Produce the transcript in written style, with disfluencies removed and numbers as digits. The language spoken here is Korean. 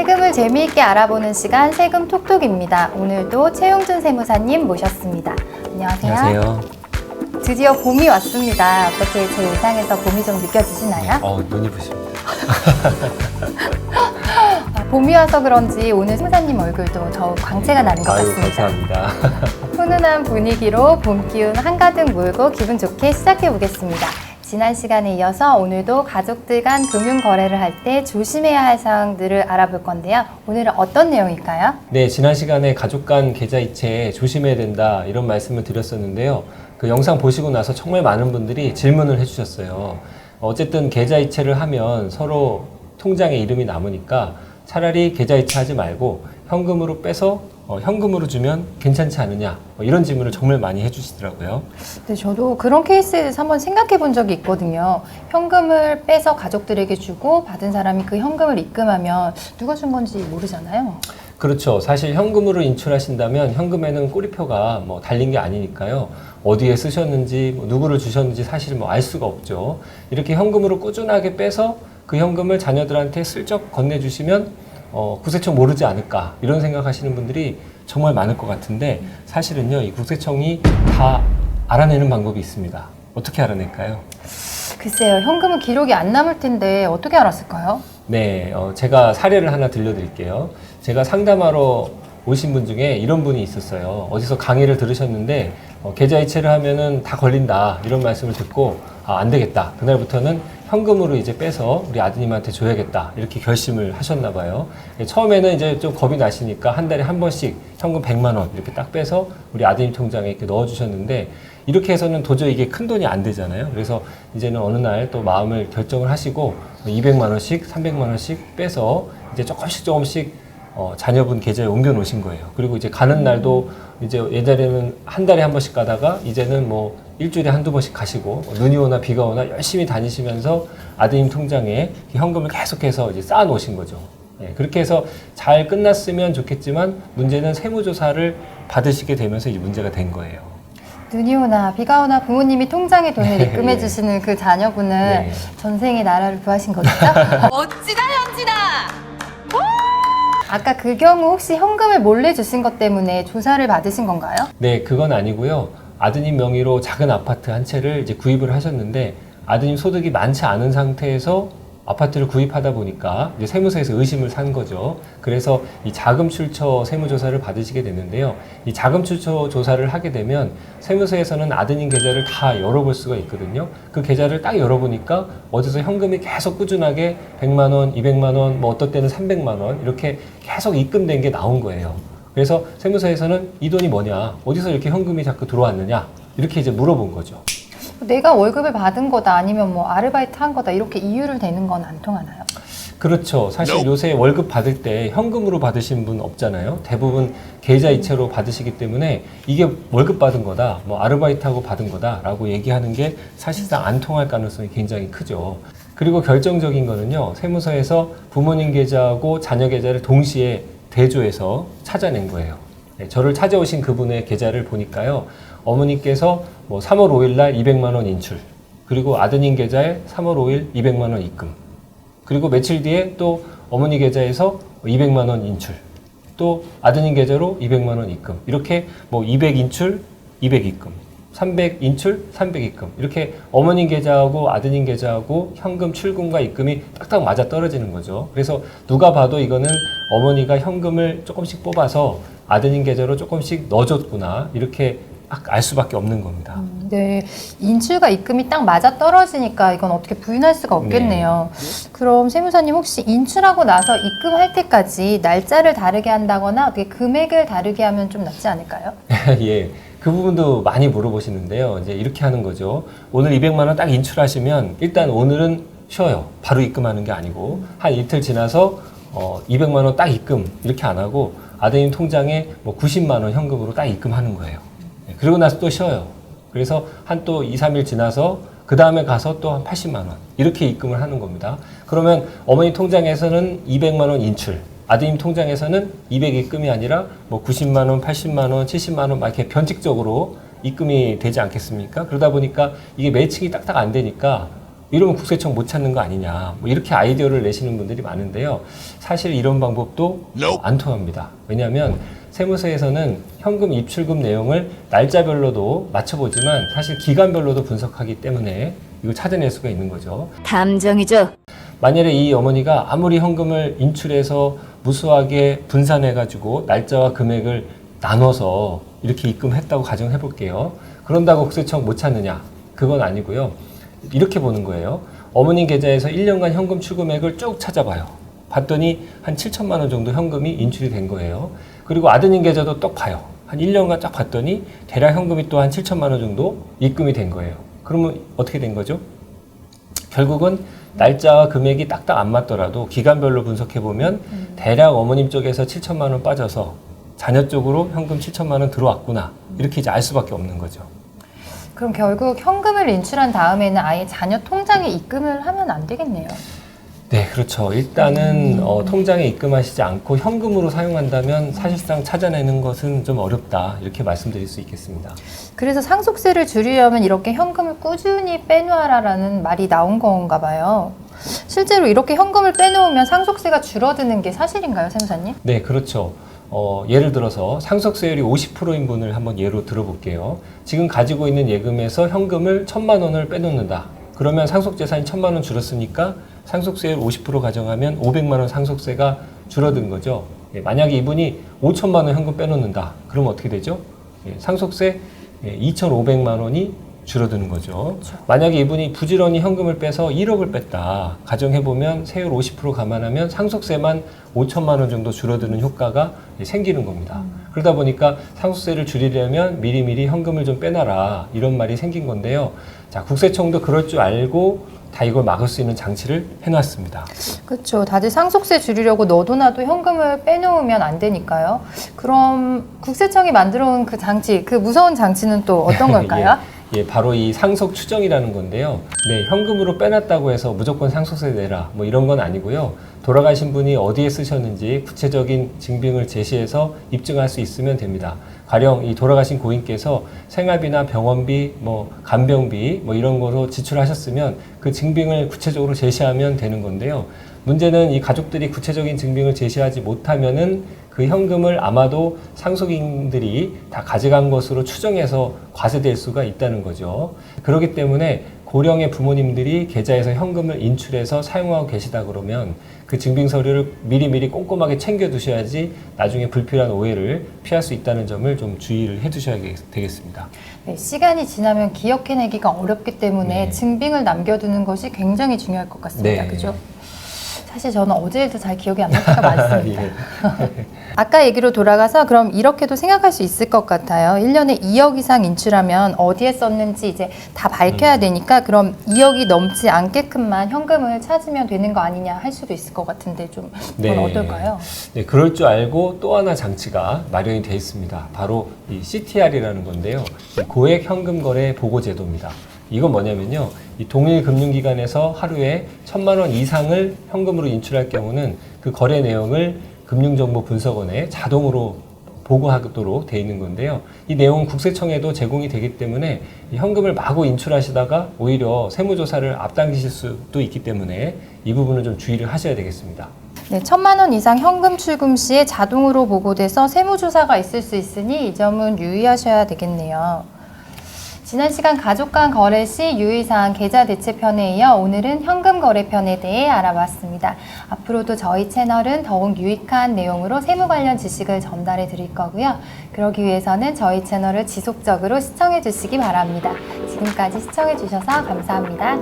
세금을 재미있게 알아보는 시간 세금 톡톡입니다. 오늘도 최용준 세무사님 모셨습니다. 안녕하세요. 안녕하세요. 드디어 봄이 왔습니다. 어떻게 제 의상에서 봄이 좀 느껴지시나요? 눈이 부십니다. 봄이 와서 그런지 오늘 세무사님 얼굴도 더욱 광채가 나는 것 같습니다. 감사합니다. 훈훈한 분위기로 봄 기운 한가득 몰고 기분 좋게 시작해 보겠습니다. 지난 시간에 이어서 오늘도 가족들 간 금융 거래를 할 때 조심해야 할 사항들을 알아볼 건데요. 오늘은 어떤 내용일까요? 네, 지난 시간에 가족 간 계좌 이체 조심해야 된다 이런 말씀을 드렸었는데요. 그 영상 보시고 나서 정말 많은 분들이 질문을 해주셨어요. 어쨌든 계좌 이체를 하면 서로 통장에 이름이 남으니까 차라리 계좌 이체하지 말고 현금으로 빼서 현금으로 주면 괜찮지 않느냐 이런 질문을 정말 많이 해주시더라고요. 네, 저도 그런 케이스에 대해서 한번 생각해 본 적이 있거든요. 현금을 빼서 가족들에게 주고 받은 사람이 그 현금을 입금하면 누가 준 건지 모르잖아요. 그렇죠. 사실 현금으로 인출하신다면 현금에는 꼬리표가 달린 게 아니니까요. 어디에 쓰셨는지 누구를 주셨는지 사실 알 수가 없죠. 이렇게 현금으로 꾸준하게 빼서 그 현금을 자녀들한테 슬쩍 건네주시면 국세청 모르지 않을까 이런 생각하시는 분들이 정말 많을 것 같은데 사실은요, 이 국세청이 다 알아내는 방법이 있습니다. 어떻게 알아낼까요? 글쎄요, 현금은 기록이 안 남을 텐데 어떻게 알았을까요? 네, 제가 사례를 하나 들려드릴게요. 제가 상담하러 오신 분 중에 이런 분이 있었어요. 어디서 강의를 들으셨는데 계좌 이체를 하면은 다 걸린다 이런 말씀을 듣고 안 되겠다. 그날부터는 현금으로 이제 빼서 우리 아드님한테 줘야겠다 이렇게 결심을 하셨나 봐요. 처음에는 이제 좀 겁이 나시니까 한 달에 한 번씩 현금 100만 원 이렇게 딱 빼서 우리 아드님 통장에 이렇게 넣어주셨는데 이렇게 해서는 도저히 이게 큰 돈이 안 되잖아요. 그래서 이제는 어느 날 또 마음을 결정을 하시고 200만 원씩 300만 원씩 빼서 이제 조금씩 자녀분 계좌에 옮겨 놓으신 거예요. 그리고 이제 가는 날도 이제 예전에는 한 달에 한 번씩 가다가 이제는 일주일에 한두 번씩 가시고 눈이 오나 비가 오나 열심히 다니시면서 아드님 통장에 현금을 계속해서 이제 쌓아 놓으신 거죠. 네, 그렇게 해서 잘 끝났으면 좋겠지만 문제는 세무조사를 받으시게 되면서 이제 문제가 된 거예요. 눈이 오나 비가 오나 부모님이 통장에 돈을 입금해 주시는 그 자녀분은 네. 전생에 나라를 구하신 거겠죠? 멋지다 현진아. 아까 그 경우 혹시 현금을 몰래 주신 것 때문에 조사를 받으신 건가요? 네, 그건 아니고요. 아드님 명의로 작은 아파트 한 채를 이제 구입을 하셨는데 아드님 소득이 많지 않은 상태에서 아파트를 구입하다 보니까 이제 세무서에서 의심을 산 거죠. 그래서 이 자금 출처 세무조사를 받으시게 됐는데요. 이 자금 출처 조사를 하게 되면 세무서에서는 아드님 계좌를 다 열어볼 수가 있거든요. 그 계좌를 딱 열어보니까 어디서 현금이 계속 꾸준하게 100만 원, 200만 원, 어떤 때는 300만 원 이렇게 계속 입금된 게 나온 거예요. 그래서 세무서에서는 이 돈이 뭐냐, 어디서 이렇게 현금이 자꾸 들어왔느냐 이렇게 이제 물어본 거죠. 내가 월급을 받은 거다 아니면 아르바이트 한 거다 이렇게 이유를 대는 건 안 통하나요? 그렇죠. 사실 요새 월급 받을 때 현금으로 받으신 분 없잖아요. 대부분 계좌 이체로 받으시기 때문에 이게 월급 받은 거다, 아르바이트하고 받은 거다라고 얘기하는 게 사실상 안 통할 가능성이 굉장히 크죠. 그리고 결정적인 거는요, 세무서에서 부모님 계좌하고 자녀 계좌를 동시에 대조해서 찾아낸 거예요. 네, 저를 찾아오신 그분의 계좌를 보니까요, 어머니께서 3월 5일 날 200만 원 인출, 그리고 아드님 계좌에 3월 5일 200만 원 입금, 그리고 며칠 뒤에 또 어머니 계좌에서 200만 원 인출, 또 아드님 계좌로 200만 원 입금, 이렇게 200 인출, 200 입금, 300 인출, 300 입금, 이렇게 어머님 계좌하고 아드님 계좌하고 현금 출금과 입금이 딱딱 맞아 떨어지는 거죠. 그래서 누가 봐도 이거는 어머니가 현금을 조금씩 뽑아서 아드님 계좌로 조금씩 넣어줬구나 이렇게 알 수밖에 없는 겁니다. 네, 인출과 입금이 딱 맞아 떨어지니까 이건 어떻게 부인할 수가 없겠네요. 그럼 세무사님 혹시 인출하고 나서 입금할 때까지 날짜를 다르게 한다거나 어떻게 금액을 다르게 하면 좀 낫지 않을까요? 예. 그 부분도 많이 물어보시는데요. 이제 이렇게 하는 거죠. 오늘 200만 원 딱 인출하시면 일단 오늘은 쉬어요. 바로 입금하는 게 아니고 한 이틀 지나서 200만 원 딱 입금 이렇게 안 하고 아드님 통장에 90만 원 현금으로 딱 입금하는 거예요. 그리고 나서 또 쉬어요. 그래서 한 또 2, 3일 지나서 그 다음에 가서 또 한 80만 원 이렇게 입금을 하는 겁니다. 그러면 어머니 통장에서는 200만 원 인출, 아드님 통장에서는 200 입금이 아니라 90만 원, 80만 원, 70만 원 막 이렇게 변칙적으로 입금이 되지 않겠습니까? 그러다 보니까 이게 매칭이 딱딱 안 되니까 이러면 국세청 못 찾는 거 아니냐. 뭐 이렇게 아이디어를 내시는 분들이 많은데요. 사실 이런 방법도 안 통합니다. 왜냐하면 세무서에서는 현금 입출금 내용을 날짜별로도 맞춰보지만 사실 기간별로도 분석하기 때문에 이걸 찾아낼 수가 있는 거죠. 탐정이죠. 만약에 이 어머니가 아무리 현금을 인출해서 무수하게 분산해가지고 날짜와 금액을 나눠서 이렇게 입금했다고 가정해 볼게요. 그런다고 국세청 못 찾느냐? 그건 아니고요. 이렇게 보는 거예요. 어머님 계좌에서 1년간 현금 출금액을 쭉 찾아봐요. 봤더니 한 7천만 원 정도 현금이 인출이 된 거예요. 그리고 아드님 계좌도 또 봐요. 한 1년간 쫙 봤더니 대략 현금이 또 한 7천만 원 정도 입금이 된 거예요. 그러면 어떻게 된 거죠? 결국은 날짜와 금액이 딱딱 안 맞더라도 기간별로 분석해보면 대략 어머님 쪽에서 7천만 원 빠져서 자녀 쪽으로 현금 7천만 원 들어왔구나. 이렇게 이제 알 수밖에 없는 거죠. 그럼 결국 현금을 인출한 다음에는 아예 자녀 통장에 입금을 하면 안 되겠네요. 네, 그렇죠. 일단은 통장에 입금하시지 않고 현금으로 사용한다면 사실상 찾아내는 것은 좀 어렵다. 이렇게 말씀드릴 수 있겠습니다. 그래서 상속세를 줄이려면 이렇게 현금을 꾸준히 빼놓아라라는 말이 나온 건가 봐요. 실제로 이렇게 현금을 빼놓으면 상속세가 줄어드는 게 사실인가요, 세무사님? 네, 그렇죠. 예를 들어서 상속세율이 50%인 분을 한번 예로 들어볼게요. 지금 가지고 있는 예금에서 현금을 1,000만 원을 빼놓는다. 그러면 상속재산이 1,000만 원 줄었으니까 상속세율 50% 가정하면 500만 원 상속세가 줄어든 거죠. 만약에 이분이 5천만 원 현금 빼놓는다. 그러면 어떻게 되죠? 상속세 2,500만 원이 줄어드는 거죠. 그렇죠. 만약에 이분이 부지런히 현금을 빼서 1억을 뺐다. 가정해보면 세율 50% 감안하면 상속세만 5천만 원 정도 줄어드는 효과가 생기는 겁니다. 그러다 보니까 상속세를 줄이려면 미리미리 현금을 좀 빼놔라. 이런 말이 생긴 건데요. 자, 국세청도 그럴 줄 알고 다 이걸 막을 수 있는 장치를 해놨습니다. 그렇죠. 다들 상속세 줄이려고 너도 나도 현금을 빼놓으면 안 되니까요. 그럼 국세청이 만들어온 그 장치, 그 무서운 장치는 또 어떤 걸까요? 예, 바로 이 상속 추정이라는 건데요. 네, 현금으로 빼놨다고 해서 무조건 상속세 내라. 뭐 이런 건 아니고요. 돌아가신 분이 어디에 쓰셨는지 구체적인 증빙을 제시해서 입증할 수 있으면 됩니다. 가령 이 돌아가신 고인께서 생활비나 병원비, 뭐 간병비, 뭐 이런 거로 지출하셨으면 그 증빙을 구체적으로 제시하면 되는 건데요. 문제는 이 가족들이 구체적인 증빙을 제시하지 못하면은 그 현금을 아마도 상속인들이 다 가져간 것으로 추정해서 과세될 수가 있다는 거죠. 그렇기 때문에 고령의 부모님들이 계좌에서 현금을 인출해서 사용하고 계시다 그러면 그 증빙 서류를 미리미리 꼼꼼하게 챙겨 두셔야지 나중에 불필요한 오해를 피할 수 있다는 점을 좀 주의를 해 두셔야 되겠습니다. 네, 시간이 지나면 기억해내기가 어렵기 때문에 네. 증빙을 남겨두는 것이 굉장히 중요할 것 같습니다. 네. 그죠? 사실 저는 어제 일도 잘 기억이 안 날 때가 많습니다. 예. 아까 얘기로 돌아가서 그럼 이렇게도 생각할 수 있을 것 같아요. 1년에 2억 이상 인출하면 어디에 썼는지 이제 다 밝혀야 되니까 그럼 2억이 넘지 않게끔만 현금을 찾으면 되는 거 아니냐 할 수도 있을 것 같은데 좀 그건 어떨까요? 네, 그럴 줄 알고 또 하나 장치가 마련이 되어 있습니다. 바로 이 CTR이라는 건데요. 이 고액 현금 거래 보고 제도입니다. 이건 뭐냐면요. 이 동일 금융기관에서 하루에 1,000만 원 이상을 현금으로 인출할 경우는 그 거래 내용을 금융정보분석원에 자동으로 보고하도록 되어 있는 건데요. 이 내용은 국세청에도 제공이 되기 때문에 이 현금을 마구 인출하시다가 오히려 세무조사를 앞당기실 수도 있기 때문에 이 부분은 좀 주의를 하셔야 되겠습니다. 네, 1,000만 원 이상 현금 출금 시에 자동으로 보고돼서 세무조사가 있을 수 있으니 이 점은 유의하셔야 되겠네요. 지난 시간 가족 간 거래 시 유의사항 계좌 대체 편에 이어 오늘은 현금 거래 편에 대해 알아봤습니다. 앞으로도 저희 채널은 더욱 유익한 내용으로 세무 관련 지식을 전달해 드릴 거고요. 그러기 위해서는 저희 채널을 지속적으로 시청해 주시기 바랍니다. 지금까지 시청해 주셔서 감사합니다.